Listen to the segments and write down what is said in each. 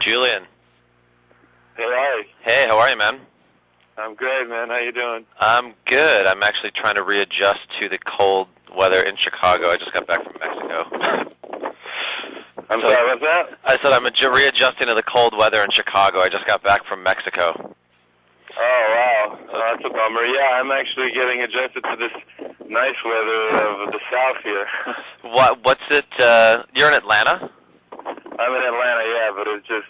Julian. Hey, Larry. Hey, how are you, man? I'm great, man. How you doing? I'm good. I'm actually trying to readjust to the cold weather in Chicago. I just got back from Mexico. I'm sorry, what's that? I said I'm readjusting to the cold weather in Chicago. I just got back from Mexico. Oh, wow. Oh, that's a bummer. Yeah, I'm actually getting adjusted to this nice weather of the South here. What's it, you're in Atlanta? I'm in Atlanta, yeah, but it's just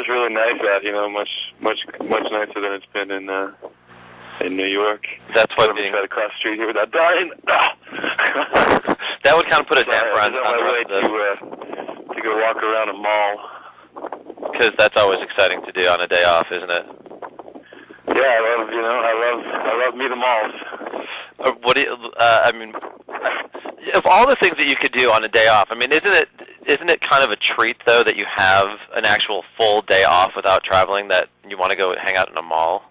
really nice out, you know, much nicer than it's been in New York. That's what being try to cross the street here without dying. That would kind of put a damper on my way to go walk around a mall. Because that's always exciting to do on a day off, isn't it? Yeah, I love me the malls. What do you, I mean, of all the things that you could do on a day off, I mean, isn't it kind of a treat though that you have an actual full day off without traveling, that you want to go hang out in a mall?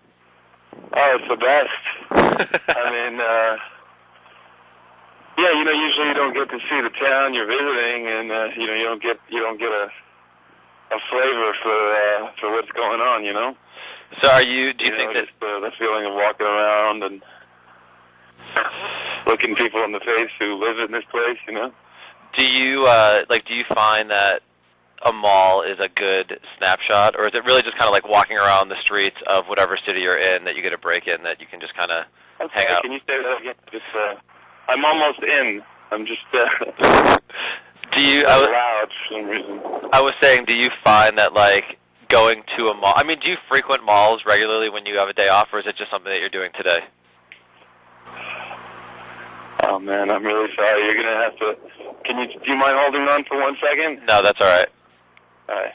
Oh, it's the best. I mean, yeah, you know, usually you don't get to see the town you're visiting, and you know, you don't get a flavor for what's going on, you know. So do you think that the feeling of walking around and looking people in the face who live in this place, you know? Do you find that a mall is a good snapshot, or is it really just kind of like walking around the streets of whatever city you're in that you get a break in, that you can just kind of hang out? Can you say that again? I'm almost in. I'm just do you? Loud for some reason. I was saying, do you find that like going to a mall? I mean, do you frequent malls regularly when you have a day off, or is it just something that you're doing today? Oh man, I'm really sorry. You're gonna have to. Do you mind holding on for 1 second? No, that's all right. All right.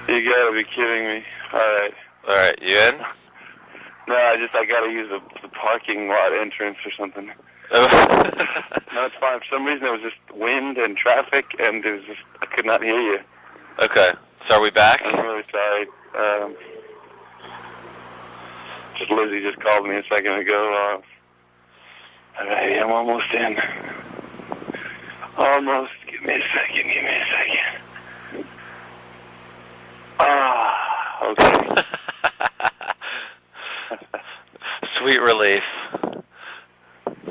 You gotta be kidding me. All right, you in? No, I gotta use the parking lot entrance or something. No, it's fine. For some reason there was just wind and traffic, and it was just, I could not hear you. Okay. So are we back? I'm really sorry. Just Lizzie just called me a second ago. All right, I'm almost in. Almost. Give me a second. Okay. Sweet relief.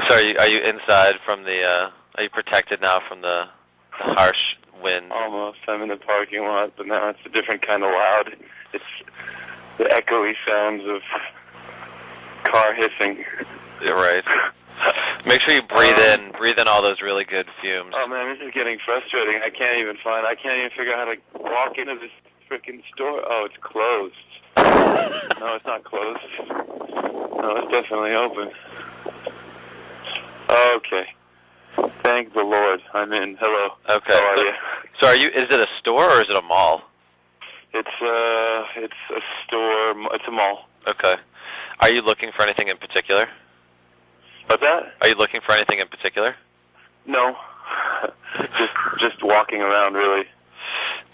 So are you inside from the, are you protected now from the harsh wind? Almost. I'm in the parking lot, but now it's a different kind of loud. It's the echoey sounds of car hissing. You're right. Make sure you breathe in all those really good fumes. Oh man, this is getting frustrating. I can't even figure out how to walk into this freaking store. Oh, it's closed. No, it's not closed. No, it's definitely open. Okay. Thank the Lord. I'm in. Hello. Okay. How are you? So is it a store or is it a mall? It's a store. It's a mall. Okay. Are you looking for anything in particular? What's that? Are you looking for anything in particular? No. just walking around, really.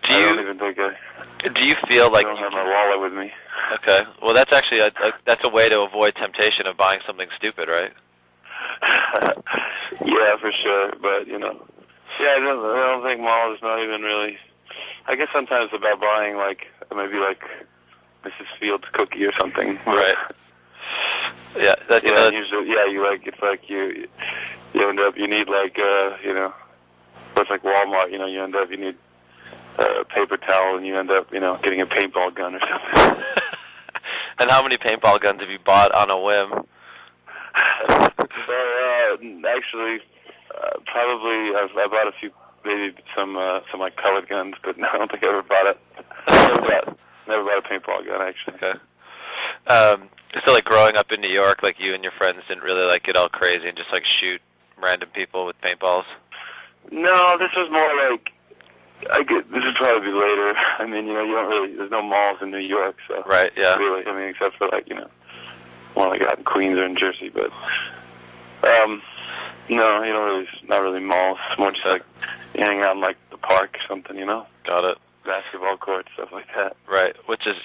Do you feel like I don't have my wallet with me? Okay. Well, that's actually that's a way to avoid temptation of buying something stupid, right? Yeah, for sure. But you know, yeah, I don't think mall is not even really. I guess sometimes about buying maybe Mrs. Fields cookie or something. Right. Yeah. Usually, you end up you need it's like Walmart. You need a paper towel, and you end up getting a paintball gun or something. And how many paintball guns have you bought on a whim? Actually, probably I bought a few, maybe some like colored guns, but no, I don't think I ever bought it. Never bought a paintball gun, actually. Okay. So like growing up in New York, like you and your friends didn't really get all crazy and just shoot random people with paintballs? No, this was more this would probably be later. I mean, you don't really, there's no malls in New York, so. Right, yeah. Really, I mean, except for more out in Queens or in Jersey, but, No, you don't really, not really malls. It's more just like you hang out in like the park or something, you know? Got it. Basketball court, stuff like that. Right, which is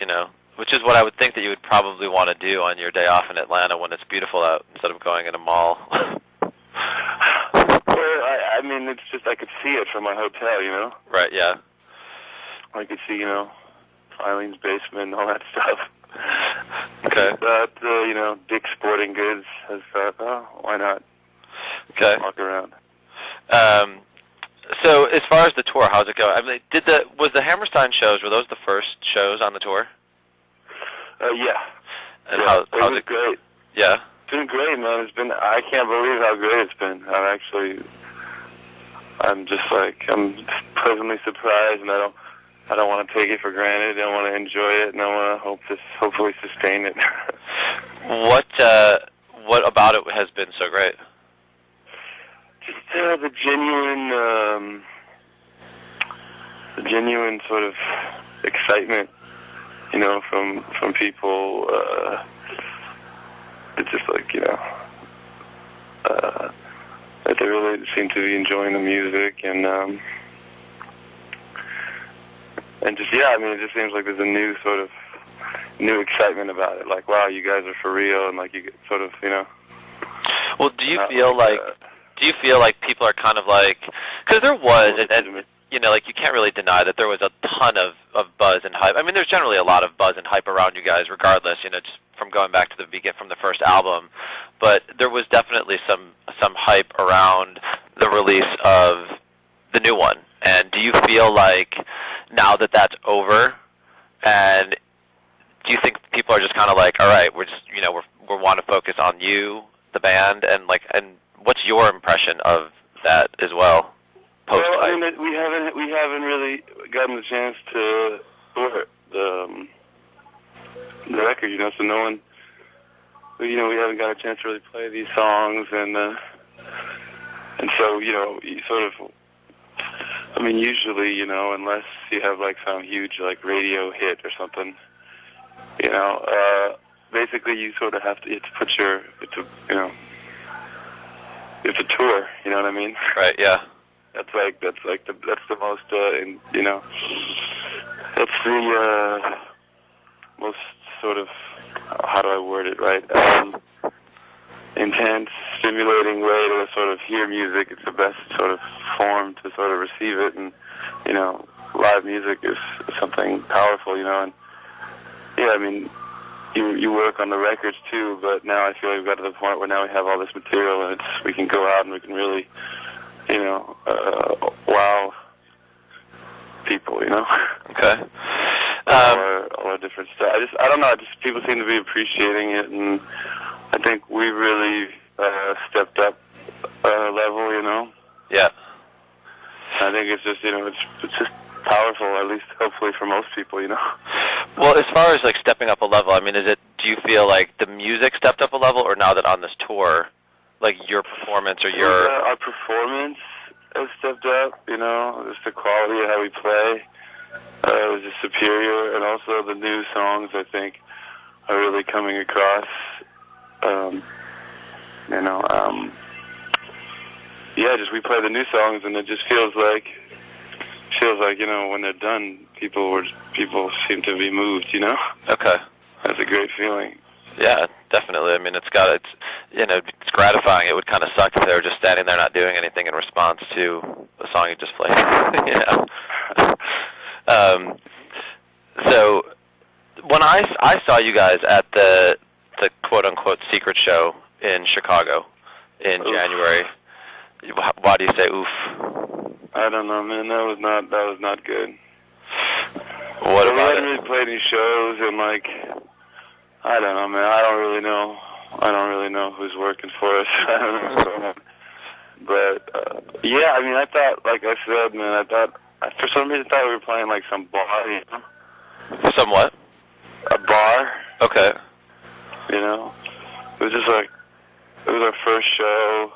what I would think that you would probably want to do on your day off in Atlanta when it's beautiful out, instead of going in a mall. Well, I mean, it's just I could see it from my hotel, you know? Right, yeah. I could see, you know, Eileen's basement and all that stuff. Okay. But, you know, Dick's Sporting Goods has thought, oh, why not? Okay. Walk around. So as far as the tour, how's it go? I mean, was the Hammerstein shows, were those the first shows on the tour? Yeah. And yeah. how's it great? Yeah. It's been great, man. I can't believe how great it's been. I'm just like, I'm pleasantly surprised, and I don't want to take it for granted. I want to enjoy it, and I want to hopefully sustain it. What about it has been so great? Just the genuine sort of excitement, you know, from people. It's just like, you know, that they really seem to be enjoying the music, and just, yeah, I mean, it just seems like there's a new excitement about it. Like, wow, you guys are for real, and like you get sort of, you know. Well, do you feel like people are kind of like, because there was, and you know, like you can't really deny that there was a ton of buzz and hype. I mean, there's generally a lot of buzz and hype around you guys, regardless, you know, just from going back to the beginning, from the first album. But there was definitely some hype around the release of the new one. And do you feel like now that that's over, and do you think people are just kind of like, all right, we're just, you know, we want to focus on you, the band, and what's your impression of that as well? Well, I mean, we haven't really gotten the chance to tour the record, you know. So no one, you know, we haven't got a chance to really play these songs, and so, you know, you sort of, I mean, usually, you know, unless you have like some huge like radio hit or something, you know, basically you sort of have to tour, you know what I mean? Right. Yeah. That's the most, you know, that's the most sort of, how do I word it right? Intense, stimulating way to sort of hear music. It's the best sort of form to sort of receive it, and, you know, live music is something powerful, you know. And yeah, I mean, you work on the records too, but now I feel like we've got to the point where now we have all this material, and we can go out and we can really, you know, wow people, you know. Okay. All our different stuff. I don't know. People seem to be appreciating it, and I think we really stepped up our level, you know. Yeah. I think it's just, you know, it's just powerful, at least hopefully for most people, you know. Well, as far as like stepping up a level, I mean, do you feel like the music stepped up a level, or now that on this tour, like your performance or your... Our performance has stepped up, you know, just the quality of how we play was just superior, and also the new songs, I think, are really coming across, you know, yeah, just we play the new songs, and it just feels like, you know, when they're done, people seem to be moved, you know? Okay. That's a great feeling. Yeah, definitely. I mean, it's you know, it's gratifying. It would kind of suck if they were just standing there not doing anything in response to the song you just played. Yeah. So when I saw you guys at the quote-unquote secret show in Chicago in January, why do you say oof? I don't know, man. That was not good. What about we hadn't it? really played any shows, and like, I don't know, man. I don't really know who's working for us. I don't know what's going on. But yeah, I mean, I thought, like I said, man, for some reason I thought we were playing like some bar, you know? Some what? A bar. Okay. You know, it was just like, it was our first show.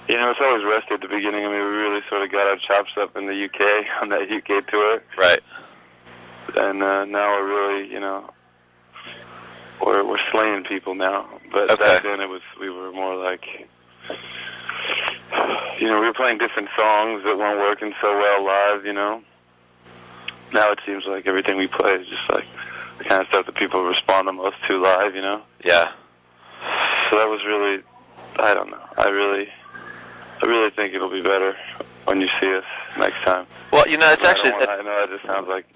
You know, it's always rusty at the beginning. I mean, we really sort of got our chops up in the UK on that UK tour. Right. And now we're really, you know, we're slaying people now. But okay. back then we were more like, we were playing different songs that weren't working so well live, Now it seems like everything we play is just like the kind of stuff that people respond the most to live, Yeah. So that was really, I don't know. I really think it'll be better when you see us next time. Well, it's actually... I know that just sounds like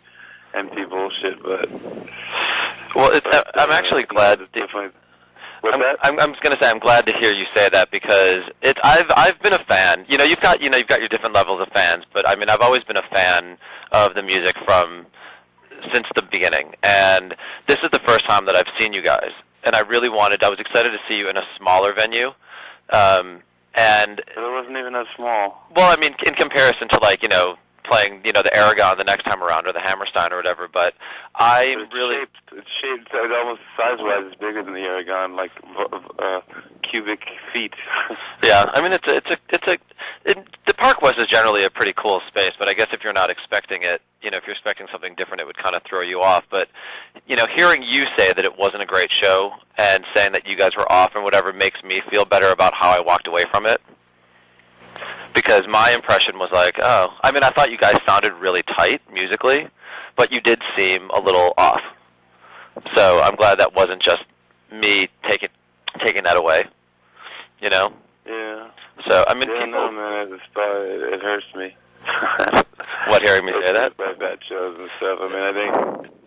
empty bullshit, but... Well, I'm actually glad... Definitely... What's that? I'm just going to say I'm glad to hear you say that because I've been a fan. You've got your different levels of fans, but I mean I've always been a fan of the music since the beginning. And this is the first time that I've seen you guys, and I was excited to see you in a smaller venue. And it wasn't even that small. Well, I mean in comparison to playing the Aragon the next time around or the Hammerstein or whatever, but it's shaped almost size-wise it's bigger than the Aragon, like cubic feet. Yeah, I mean the Park West is generally a pretty cool space, but I guess if you're not expecting it, if you're expecting something different, it would kind of throw you off. But hearing you say that it wasn't a great show and saying that you guys were off and whatever makes me feel better about how I walked away from it. Because my impression was I thought you guys sounded really tight musically, but you did seem a little off. So I'm glad that wasn't just me taking that away, Yeah. So, I mean, yeah, people... no, man, it hurts me. What, hearing me say that? By bad shows and stuff. I mean, I think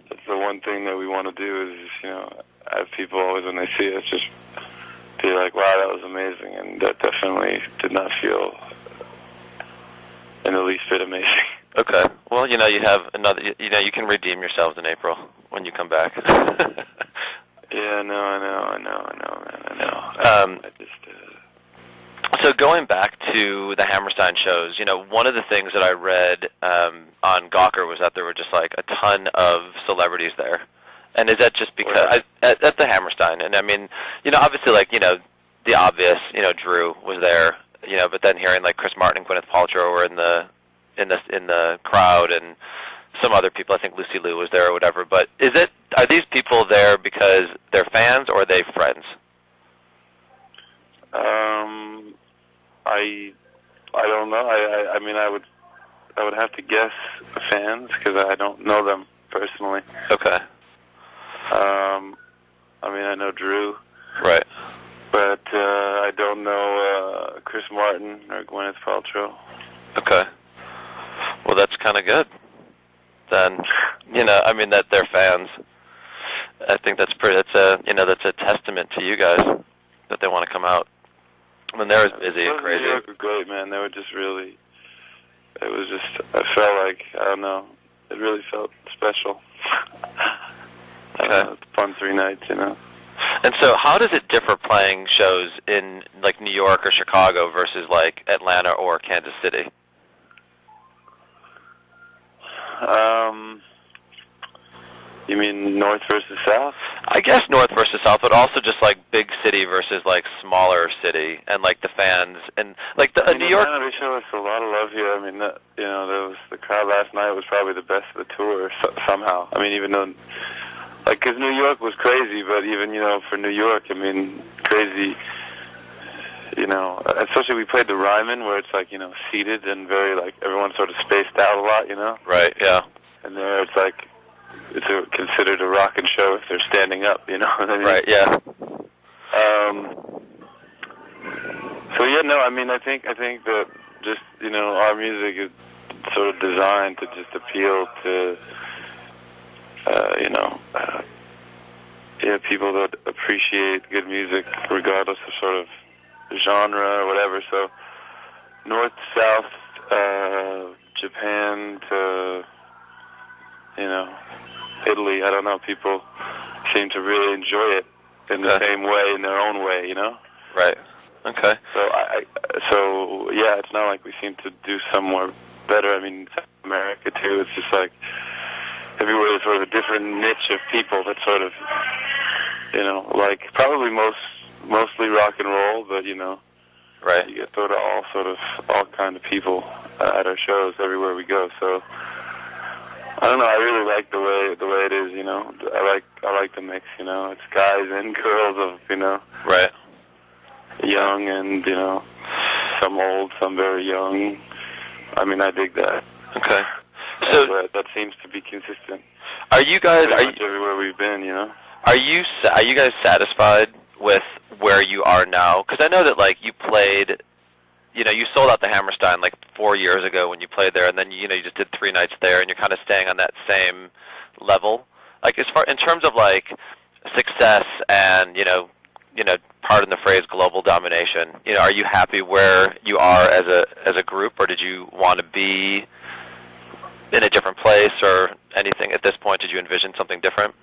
that's the one thing that we want to do is just, have people always when they see us just be like, wow, that was amazing. And that definitely did not feel in the least bit amazing. Okay. Well, you have another, you can redeem yourselves in April when you come back. Yeah, no, I know, man, I know. I just... So going back to the Hammerstein shows, one of the things that I read on Gawker was that there were just a ton of celebrities there. And is that just because at the Hammerstein? And I mean, obviously the obvious, Drew was there, but then hearing Chris Martin and Gwyneth Paltrow were in the crowd, and some other people, I think Lucy Liu was there or whatever. But are these people there because they're fans or are they friends? I don't know. I mean, I would have to guess fans because I don't know them personally. Okay. I mean, I know Drew. Right. But I don't know Chris Martin or Gwyneth Paltrow. Okay. Well, that's kind of good. Then, that they're fans. I think that's a testament to you guys that they want to come out. I mean, they're as busy and crazy. New York were great, man. They were just really. It was just. I felt like I don't know. It really felt special. Okay. It's fun 3 nights, And so, how does it differ playing shows in New York or Chicago versus Atlanta or Kansas City? You mean North versus South? I guess North versus South, but also just big city versus smaller city, and the fans and New York. They show us a lot of love here. I mean, the crowd last night was probably the best of the tour somehow. I mean, even though, because New York was crazy, but even for New York, I mean, crazy. Especially we played the Ryman, where it's seated and very everyone's sort of spaced out a lot, Right. Yeah. And there it's considered a rockin' show if they're standing up, what I mean? Right, yeah. So yeah, no, I mean, I think that just, our music is sort of designed to just appeal to, people that appreciate good music regardless of sort of genre or whatever. So North, South, Japan to, Italy, I don't know, people seem to really enjoy it in the same way, in their own way, Right. Okay. So yeah, it's not like we seem to do somewhere better. I mean, South America too, it's just everywhere there's sort of a different niche of people that sort of, probably mostly rock and roll, but, right. You get sort of all kind of people at our shows everywhere we go, so... I don't know. I really like the way it is. I like the mix. It's guys and girls of right, young and some old, some very young. I mean, I dig that. Okay. So that seems to be consistent. Are you guys? Pretty much everywhere we've been, you know. Are you guys satisfied with where you are now? Because I know that like you played, you sold out the Hammerstein like 4 years ago when you played there, and then you just did 3 nights there, and you're kind of staying on that same level. Like as far in terms of like success and pardon the phrase, global domination. Are you happy where you are as a group, or did you want to be in a different place or anything at this point? Did you envision something different?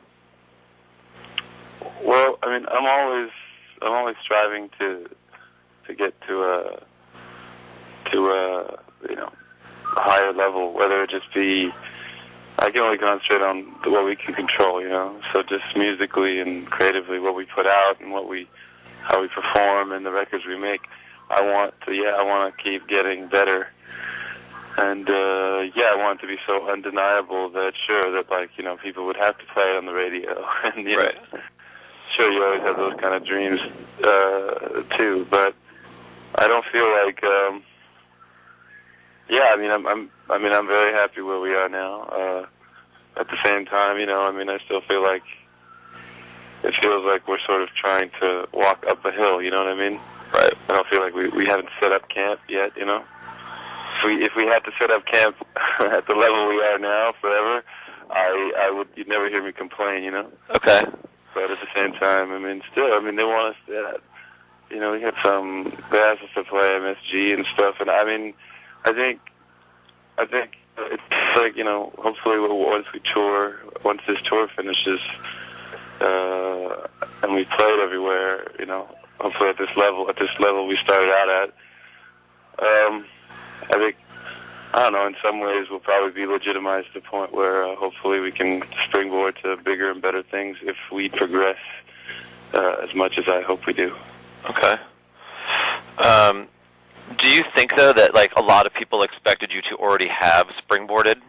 Well, I mean, I'm always striving to get to a higher level, whether it just be, I can only concentrate on what we can control, so just musically and creatively what we put out and how we perform and the records we make. I want to keep getting better. And, I want it to be so undeniable that, people would have to play it on the radio. And, right. Sure, you always have those kind of dreams, too. But I don't feel like, I'm very happy where we are now. At the same time, I still feel like it feels like we're sort of trying to walk up a hill, you know what I mean? Right. I don't feel like we haven't set up camp yet, If we had to set up camp at the level we are now forever, you'd never hear me complain, Okay. But at the same time, they want us to, we had they asked us to play MSG and stuff, and I think it's like, hopefully once this tour finishes, and we've played everywhere, hopefully at this level we started out at, I think, I don't know, in some ways we'll probably be legitimized to the point where hopefully we can springboard to bigger and better things if we progress as much as I hope we do. Okay. Do you think, though, that like a lot of people expected you to already have springboarded?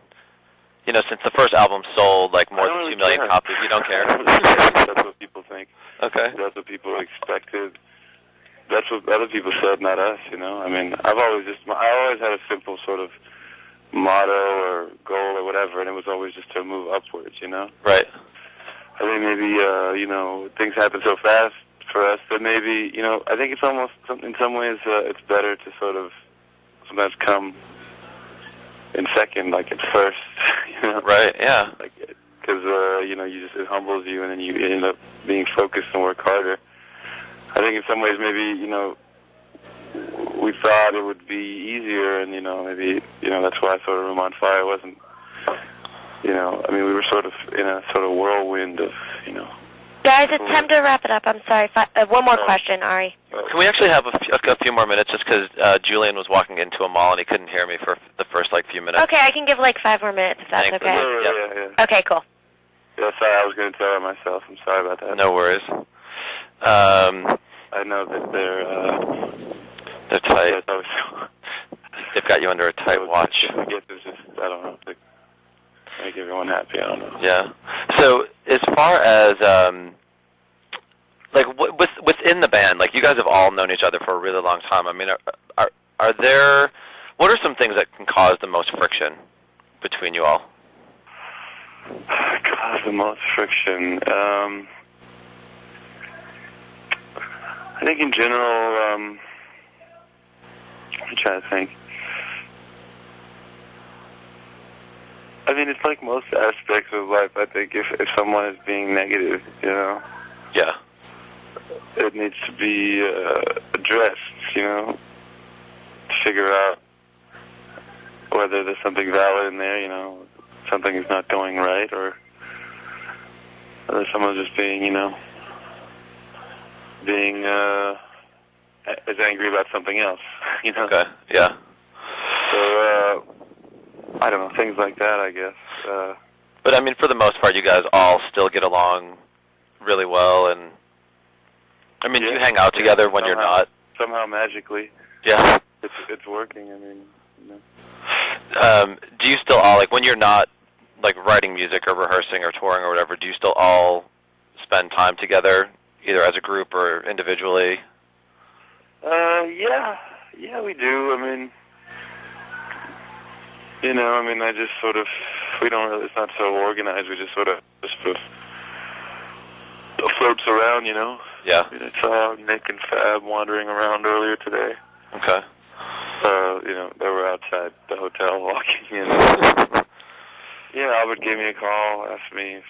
Since the first album sold like more than 2 million copies, you don't care? That's what people think. Okay. That's what people expected. That's what other people said, not us, I always had a simple sort of motto or goal or whatever, and it was always just to move upwards, Right. I think maybe, things happen so fast for us that maybe, I think it's almost, in some ways, it's better to sort of sometimes come in second, like at first, Right, yeah. Because, it humbles you, and then you end up being focused and work harder. I think in some ways maybe, we thought it would be easier, and, maybe, that's why sort of Room on Fire wasn't, we were sort of in a sort of whirlwind of, Guys, it's time to wrap it up. I'm sorry. One more question, Ari. Can we actually have a few more minutes, just because Julian was walking into a mall and he couldn't hear me for the first, few minutes? Okay, I can give 5 more minutes if that's Thanks. okay. Yeah. Okay, cool. Yeah, sorry, I was going to tell her myself. I'm sorry about that. No worries. I know that they're tight. They've got you under a tight watch. I guess it's just, I don't know, to make everyone happy. I don't know. Yeah. So as far as within the band, you guys have all known each other for a really long time. Are there, what are some things that can cause the most friction between you all? Cause the most friction. I think in general, I'm trying to think. It's like most aspects of life, I think, if someone is being negative, Yeah. it needs to be addressed, to figure out whether there's something valid in there, something is not going right, or whether someone's just being, is angry about something else, Okay, yeah. So, I don't know, things like that, I guess. But for the most part, you guys all still get along really well, and yeah, you hang out together when you're not. Somehow magically. Yeah. It's working. Do you still all when you're not writing music or rehearsing or touring or whatever? Do you still all spend time together, either as a group or individually? Yeah. Yeah, we do. I mean, I just sort of, we don't really, it's not so organized. We just sort of floats around, Yeah. I mean, I saw Nick and Fab wandering around earlier today. Okay. They were outside the hotel walking in. Yeah, Albert gave me a call, asked me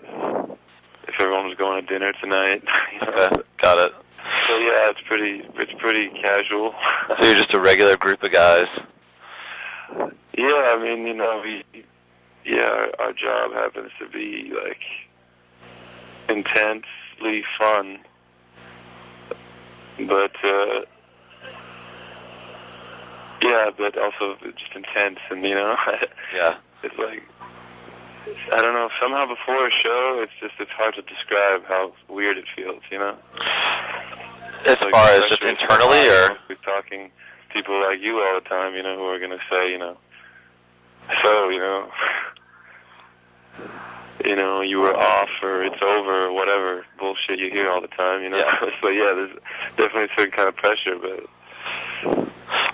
if everyone was going to dinner tonight. Okay, got it. So yeah, it's pretty casual. So you're just a regular group of guys. Yeah, I mean, our job happens to be like intensely fun, but but also just intense, and Yeah. It's like, I don't know, somehow before a show, it's hard to describe how weird it feels, As like, far as just internally, or? We're talking people like you all the time, who are going to say, so, you were off, or it's over, or whatever bullshit you hear all the time, Yeah. So yeah, there's definitely a certain kind of pressure, but...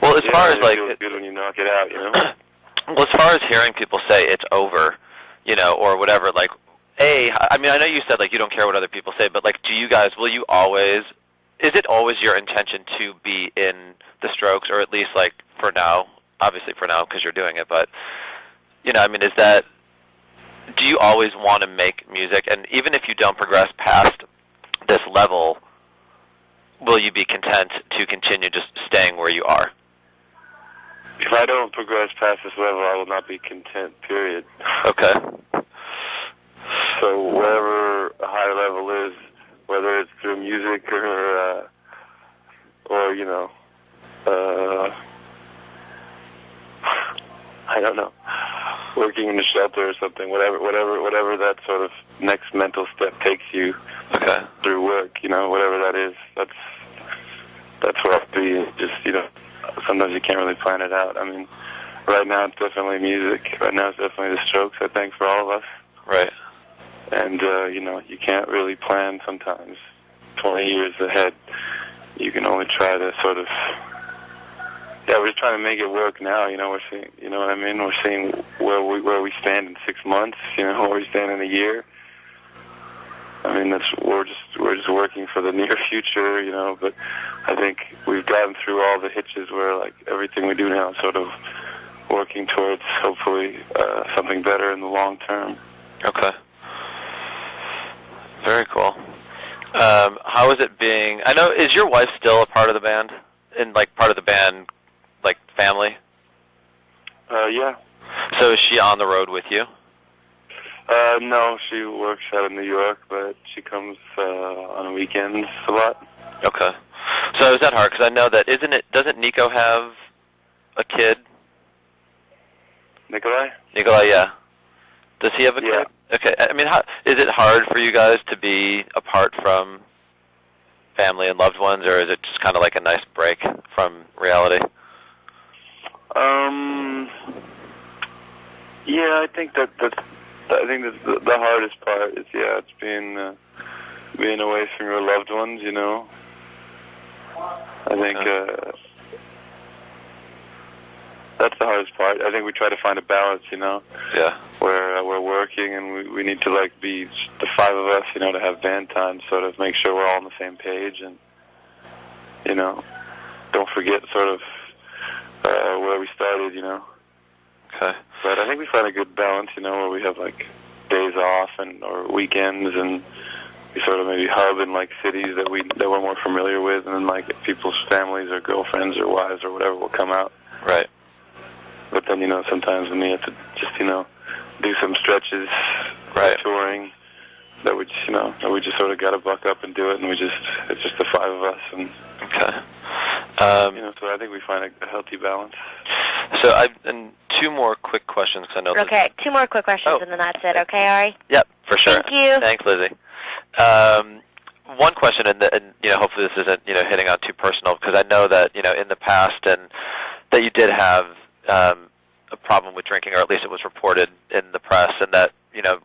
Well, as far as, like... It feels good when you knock it out, Well, as far as hearing people say it's over, or whatever, like, I mean, I know you said, like, you don't care what other people say, but, like, is it always your intention to be in the Strokes, or at least, like, for now, obviously for now, because you're doing it, but, do you always want to make music, and even if you don't progress past this level, will you be content to continue just staying where you are? If I don't progress past this level, I will not be content, period. Okay. So wherever a high level is, whether it's through music or I don't know, working in a shelter or something, whatever that sort of next mental step takes you through work, whatever that is, that's where I'll be. Just, sometimes you can't really plan it out. I mean, right now it's definitely music. Right now it's definitely the Strokes, I think, for all of us. Right. And, you can't really plan sometimes 20 years ahead. You can only try to sort of... Yeah, we're just trying to make it work now, we're seeing, what I mean? We're seeing where we stand in 6 months, where we stand in a year. I mean, we're just working for the near future, but I think we've gotten through all the hitches where, like, everything we do now is sort of working towards, hopefully, something better in the long term. Okay. Very cool. How is it being... I know, is your wife still a part of the band? And, like, part of the band, like, family? Yeah. So is she on the road with you? No, she works out of New York, but she comes on weekends a lot. Okay. So is that hard? Because I know that, doesn't Nico have a kid? Nikolai? Nikolai, yeah. Does he have a kid? Yeah. Okay. I mean, is it hard for you guys to be apart from family and loved ones, or is it just kind of like a nice break from reality? Yeah, I think that's the hardest part is, it's being away from your loved ones, I think that's the hardest part. I think we try to find a balance, Yeah. where we're working and we need to, like, be the five of us, to have band time, sort of make sure we're all on the same page, and, don't forget sort of where we started, Okay. But I think we find a good balance, where we have, like, days off or weekends, and we sort of maybe hub in, like, cities that we're more familiar with, and then, like, people's families or girlfriends or wives or whatever will come out. Right. But then, sometimes we have to just, do some stretches, right, touring, that we just sort of got to buck up and do it, and it's just the five of us, and okay. So I think we find a healthy balance. So and two more quick questions, because I know. Okay, two more quick questions, and then that's it. Okay, Ari? Yep, for sure. Thank you. Thanks, Lizzie. One question, and hopefully this isn't hitting on too personal, because I know that in the past, and that you did have a problem with drinking, or at least it was reported in the press, and that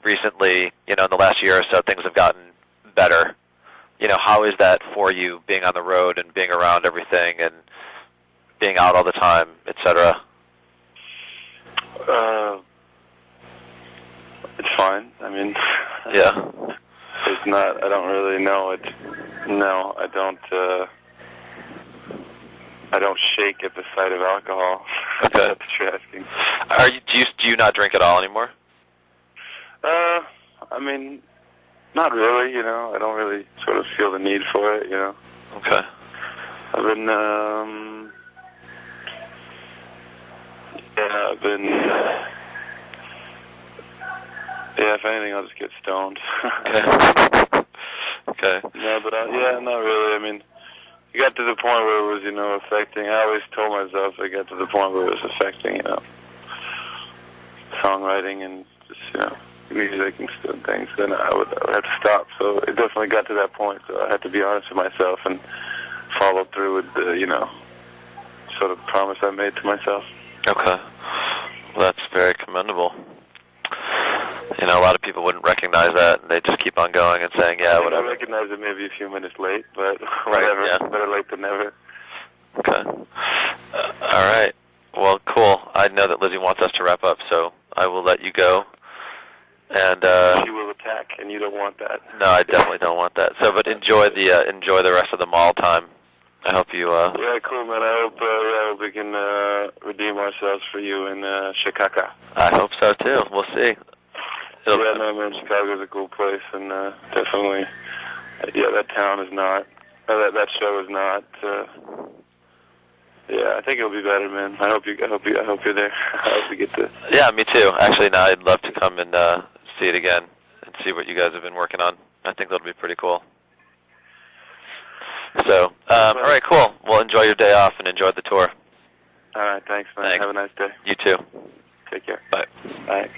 recently, in the last year or so, things have gotten better. How is that for you, being on the road and being around everything, and being out all the time, etc.? It's fine. I mean, Yeah. it's not. I don't really know. No, I don't. I don't shake at the sight of alcohol. Okay. That's what you're asking. Do you not drink at all anymore? I mean, not really. You know, I don't really sort of feel the need for it. You know. Okay. I've been. Yeah, I've been. Yeah, if anything, I'll just get stoned. Okay. Okay. No, but yeah, not really. I mean, it got to the point where it was, affecting. I always told myself it got to the point where it was affecting, songwriting and just, music and things. Then I would have to stop. So it definitely got to that point. So I had to be honest with myself and follow through with the, sort of promise I made to myself. Okay. Well, that's very commendable. A lot of people wouldn't recognize that, and they just keep on going and saying, yeah, whatever. I recognize it maybe a few minutes late, but whatever. Right, yeah. Better late than never. Okay. All right. Well, cool. I know that Lizzie wants us to wrap up, so I will let you go. And she will attack, and you don't want that. No, I definitely don't want that. So, but enjoy the rest of the mall time. I hope you. Yeah, cool, man. I hope we can redeem ourselves for you in Chicago. I hope so too. We'll see. Yeah, no, man. Chicago's a cool place, and definitely, that town is not. That show is not. Yeah, I think it'll be better, man. I hope you're there. I hope you get to. Yeah, me too. Actually, now I'd love to come and see it again and see what you guys have been working on. I think that'll be pretty cool. So, all right, cool. Well, enjoy your day off and enjoy the tour. All right, thanks, man. Thanks. Have a nice day. You too. Take care. Bye. Bye.